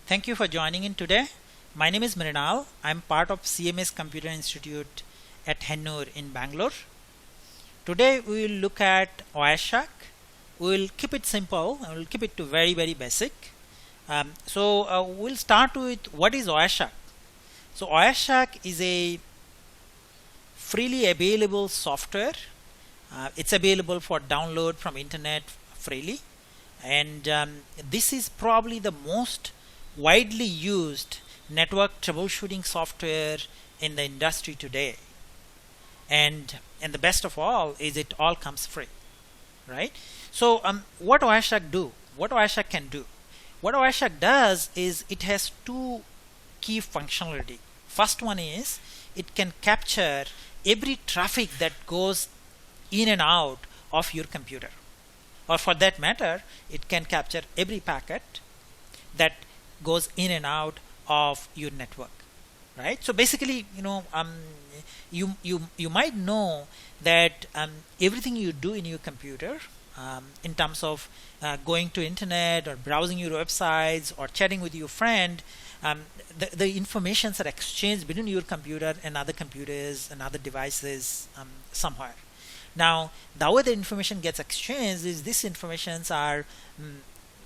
Thank you for joining in today. My name is Mrinal. I'm part of CMS Computer Institute at Hennur in Bangalore. Today we will look at Wireshark. We will keep it simple and we'll keep it to very basic. We'll start with what is Wireshark. So Wireshark is a freely available software. It's available for download from internet freely, and this is probably the most widely used network troubleshooting software in the industry today. And the best of all is it all comes free, right? So what Wireshark do? What Wireshark can do? What Wireshark does is it has two key functionality. First one is it can capture every traffic that goes in and out of your computer, or for that matter it can capture every packet that goes in and out of your network, right? So basically, you might know that everything you do in your computer, in terms of going to internet or browsing your websites or chatting with your friend, the informations are exchanged between your computer and other computers and other devices somewhere. Now, the way the information gets exchanged is these informations are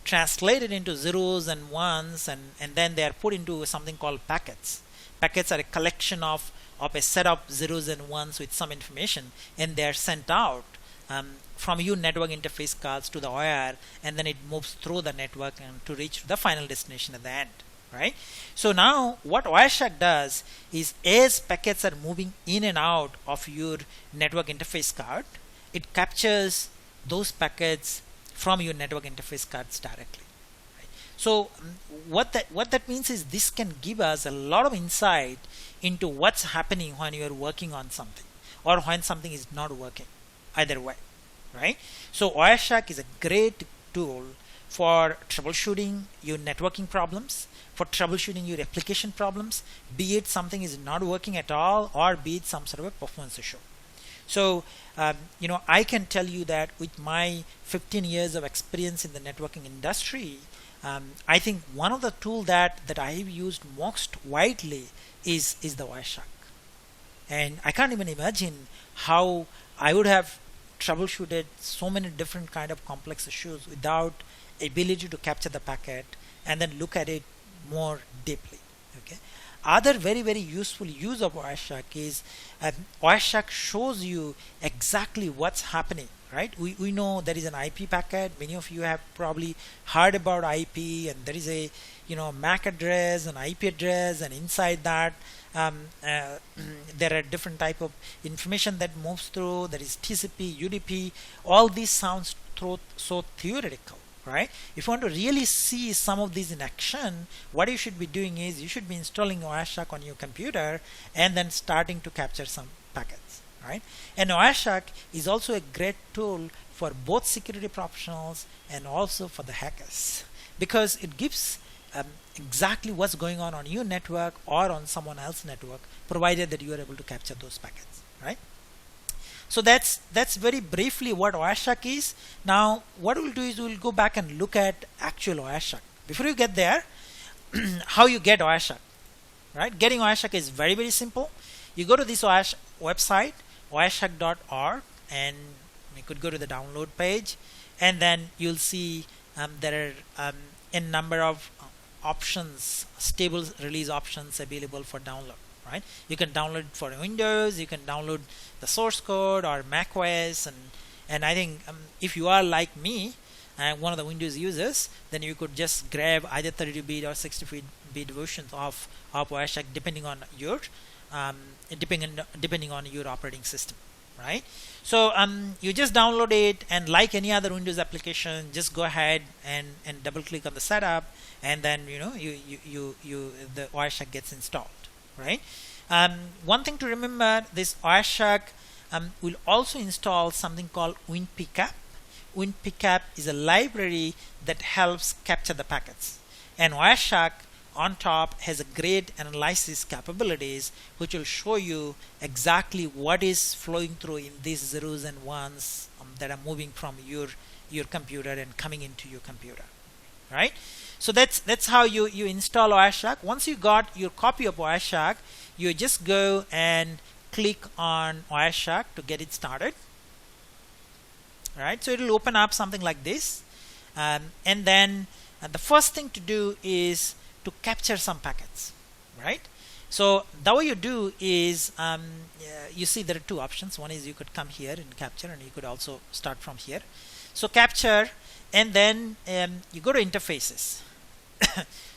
translated into zeros and ones, and then they are put into something called packets. Packets are a collection of a set of zeros and ones with some information, and they are sent out from your network interface cards to the wire, and then it moves through the network and to reach the final destination at the end, right? So now what Wireshark does is, as packets are moving in and out of your network interface card, it captures those packets from your network interface cards directly, right? So what that means is this can give us a lot of insight into what's happening when you are working on something or when something is not working, either way, right? So Wireshark is a great tool for troubleshooting your networking problems, for troubleshooting your application problems, be it something is not working at all or be it some sort of a performance issue. So I can tell you that with my 15 years of experience in the networking industry, I think one of the tools that I have used most widely is the Wireshark. And I can't even imagine how I would have troubleshooted so many different kind of complex issues without ability to capture the packet and then look at it more deeply. Okay. Other very useful use of Wireshark is Wireshark shows you exactly what's happening, right? We know there is an IP packet. Many of you have probably heard about IP, and there is a MAC address, an IP address, and inside that there are different type of information that moves through. There is TCP, UDP. All these sounds so theoretical, right? If you want to really see some of these in action, what you should be doing is you should be installing Wireshark on your computer and then starting to capture some packets, right? And Wireshark is also a great tool for both security professionals and also for the hackers, because it gives exactly what's going on your network or on someone else's network, provided that you are able to capture those packets, right? So that's very briefly what Wireshark is. Now what we'll do is we'll go back and look at actual Wireshark. Before you get there, how you get Wireshark, right? Getting Wireshark is very simple. You go to this website, wireshark.org, and you could go to the download page, and then you'll see there are a number of options, stable release options available for download. Right? You can download for Windows, you can download the source code or macOS, and I think if you are like me, one of the Windows users, then you could just grab either 32-bit or 64-bit versions of Wireshark depending on your operating system, right? So you just download it, and like any other Windows application, just go ahead and double click on the setup, and then the Wireshark gets installed. Right. One thing to remember: this Wireshark will also install something called WinPcap. WinPcap is a library that helps capture the packets, and Wireshark on top has a great analysis capabilities, which will show you exactly what is flowing through in these zeros and ones that are moving from your computer and coming into your computer, right? So that's how you install Wireshark. Once you got your copy of Wireshark, you just go and click on Wireshark to get it started. Right, so it will open up something like this, and then the first thing to do is to capture some packets. Right, so the way you do is you see there are two options. One is you could come here and capture, and you could also start from here. So capture, and then you go to interfaces.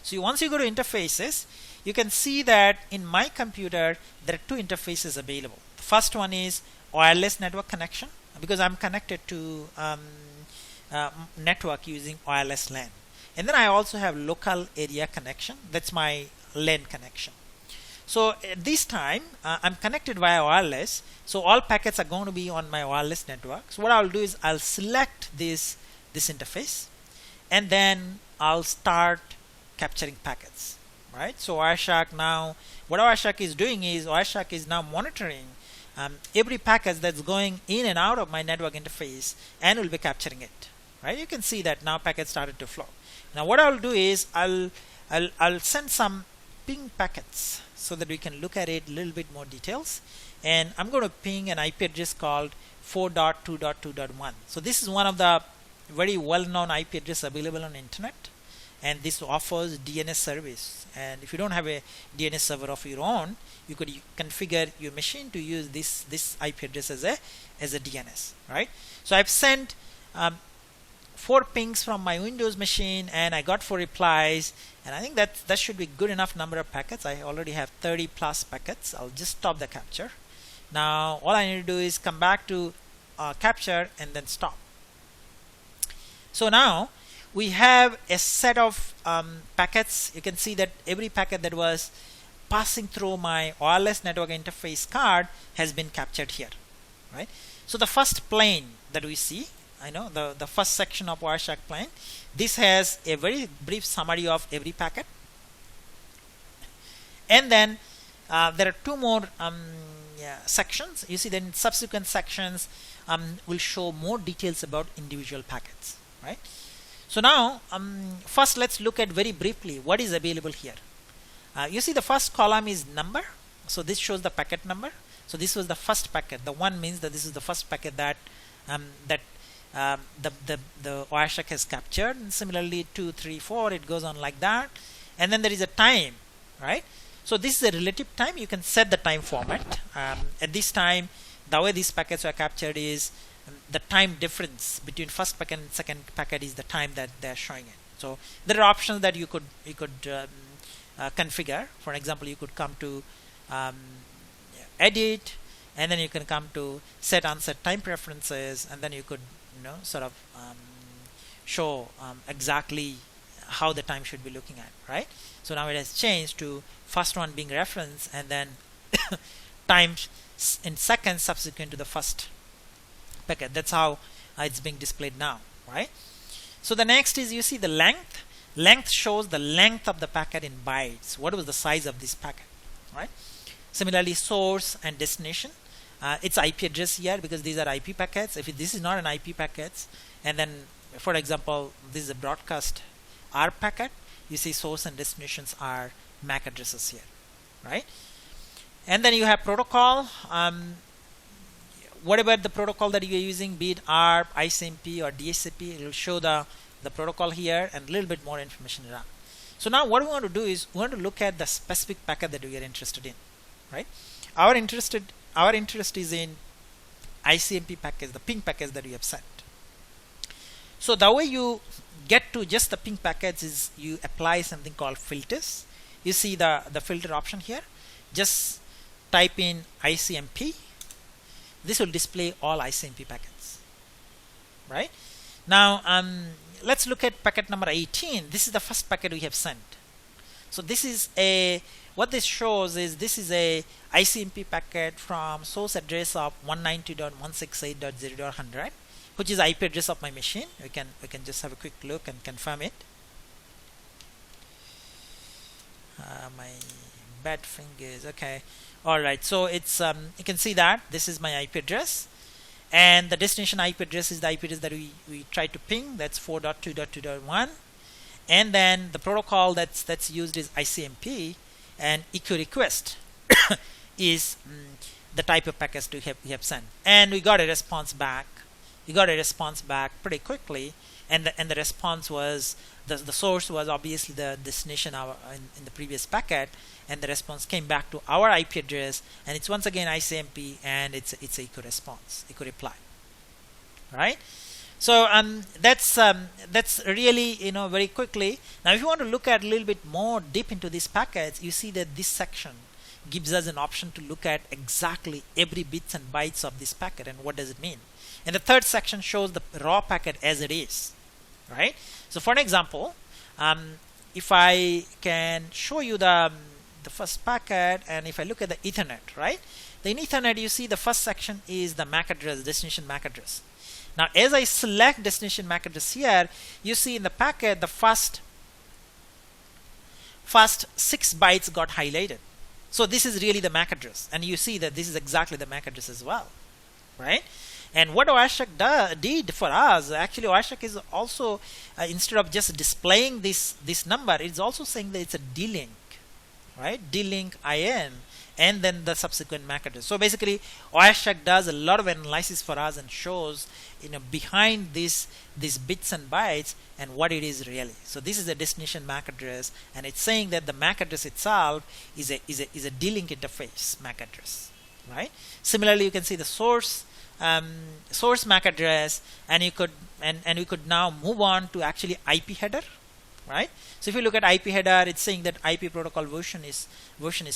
So once you go to interfaces, you can see that in my computer there are two interfaces available. The first one is wireless network connection, because I'm connected to network using wireless LAN. And then I also have local area connection. That's my LAN connection. So at this time I'm connected via wireless, so all packets are going to be on my wireless network. So what I'll do is I'll select this interface, and then I'll start capturing packets. Right, so Wireshark now, what Wireshark is doing is Wireshark is now monitoring every packet that's going in and out of my network interface, and will be capturing it. Right, you can see that now packets started to flow. Now what I'll do is I'll send some ping packets so that we can look at it a little bit more details, and I'm going to ping an IP address called 4.2.2.1. so this is one of the very well-known IP address available on the internet, and this offers DNS service. And if you don't have a DNS server of your own, you could configure your machine to use this IP address as a DNS. Right, so I've sent 4 pings from my Windows machine, and I got 4 replies, and I think that should be good enough number of packets. I already have 30 plus packets. I'll just stop the capture. Now all I need to do is come back to capture and then stop. So now we have a set of packets. You can see that every packet that was passing through my wireless network interface card has been captured here. Right, so the first plane that we see, I know the first section of Wireshark plane, this has a very brief summary of every packet, and then there are 2 more sections. You see, then subsequent sections will show more details about individual packets. Right, so now first let's look at very briefly what is available here. You see the first column is number, so this shows the packet number. So this was the first packet. The 1 means that this is the first packet that the Wireshark has captured, and similarly 2, 3, 4, it goes on like that. And then there is a time. Right, so this is a relative time. You can set the time format. At this time, the way these packets are captured is the time difference between first packet and second packet is the time that they're showing it. So there are options that you could configure. For example, you could come to edit, and then you can come to set unset time preferences, and then you could sort of show exactly how the time should be looking at. Right, so now it has changed to first one being reference, and then times in seconds subsequent to the first packet. That's how it's being displayed now. Right, so the next is, you see the length. Length shows the length of the packet in bytes. What was the size of this packet? Right, similarly source and destination, it's IP address here because these are IP packets. If this is not an IP packets, and then for example this is a broadcast R packet, you see source and destinations are MAC addresses here. Right, and then you have protocol. Whatever the protocol that you are using, be it ARP, ICMP or DHCP, it will show the protocol here and a little bit more information around. So now what we want to do is we want to look at the specific packet that we are interested in. Right, our interest is in ICMP package, the ping package that we have sent. So the way you get to just the ping packets is you apply something called filters. You see the filter option here. Just type in ICMP. This will display all ICMP packets. Right, now let's look at packet number 18. This is the first packet we have sent. So this is what this shows is this is a ICMP packet from source address of 192.168.0.100, which is IP address of my machine. We can just have a quick look and confirm it. My bad fingers. Okay, all right. So it's you can see that this is my IP address, and the destination IP address is the IP address that we try to ping. That's 4.2.2.1, and then the protocol that's used is ICMP, and EQ request is the type of package we have sent, and we got a response back. We got a response back pretty quickly, and the response was the source was obviously the destination in the previous packet, and the response came back to our IP address, and it's once again ICMP, and it's a EQ response, EQ reply, right? So that's really, very quickly. Now if you want to look at a little bit more deep into these packets, you see that this section gives us an option to look at exactly every bits and bytes of this packet and what does it mean. And the third section shows the raw packet as it is, right? So for an example, if I can show you the first packet, and if I look at the Ethernet, right? In Ethernet, you see the first section is the MAC address, destination MAC address. Now as I select destination MAC address here, you see in the packet the first 6 bytes got highlighted. So this is really the MAC address, and you see that this is exactly the MAC address as well, right? And what Wireshark did for us, actually Wireshark is also, instead of just displaying this number, it's also saying that it's a D-Link, right? D-Link IN, and then the subsequent MAC address. So basically Wireshark does a lot of analysis for us and shows, behind these bits and bytes and what it is really. So this is a destination MAC address, and it's saying that the MAC address itself is a D-Link interface MAC address, right? Similarly, you can see the source MAC address, and we could now move on to actually IP header, right? So if you look at IP header, it's saying that IP protocol version is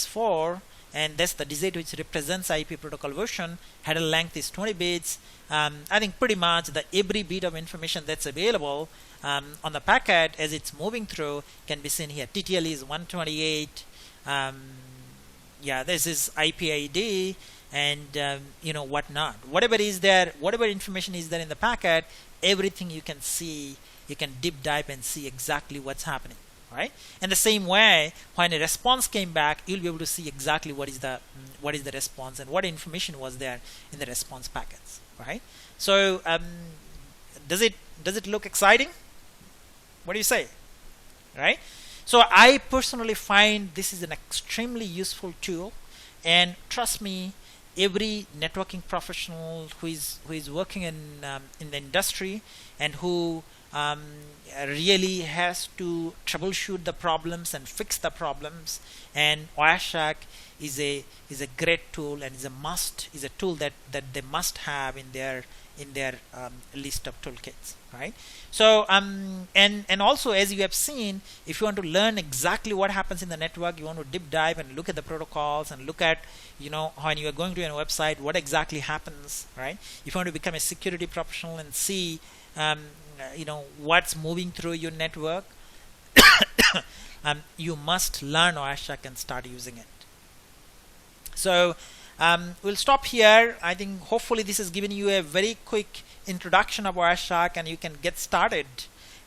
4, and that's the digit which represents IP protocol version. Header length is 20 bits. I think pretty much every bit of information that's available on the packet as it's moving through can be seen here. TTL is 128. This is IP ID, and whatnot. Whatever is there, whatever information is there in the packet, everything you can see. You can deep dive and see exactly what's happening, right? And the same way, when a response came back, you'll be able to see exactly what is the response and what information was there in the response packets, right? So does it look exciting? What do you say, right? So I personally find this is an extremely useful tool, and trust me, every networking professional who is working in the industry and who really has to troubleshoot the problems and fix the problems, and Wireshark is a great tool, and is a tool that they must have in their list of toolkits, right? So and also, as you have seen, if you want to learn exactly what happens in the network, you want to deep dive and look at the protocols and look at when you are going to a website, what exactly happens, right? If you want to become a security professional and see what's moving through your network, you must learn Wireshark and start using it. So we'll stop here. I think hopefully this has given you a very quick introduction of Wireshark, and you can get started.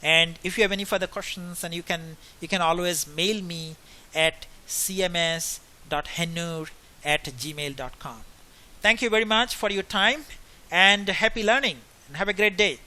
And if you have any further questions, and you can always mail me at cms.hennur@gmail.com. Thank you very much for your time, and happy learning, and have a great day.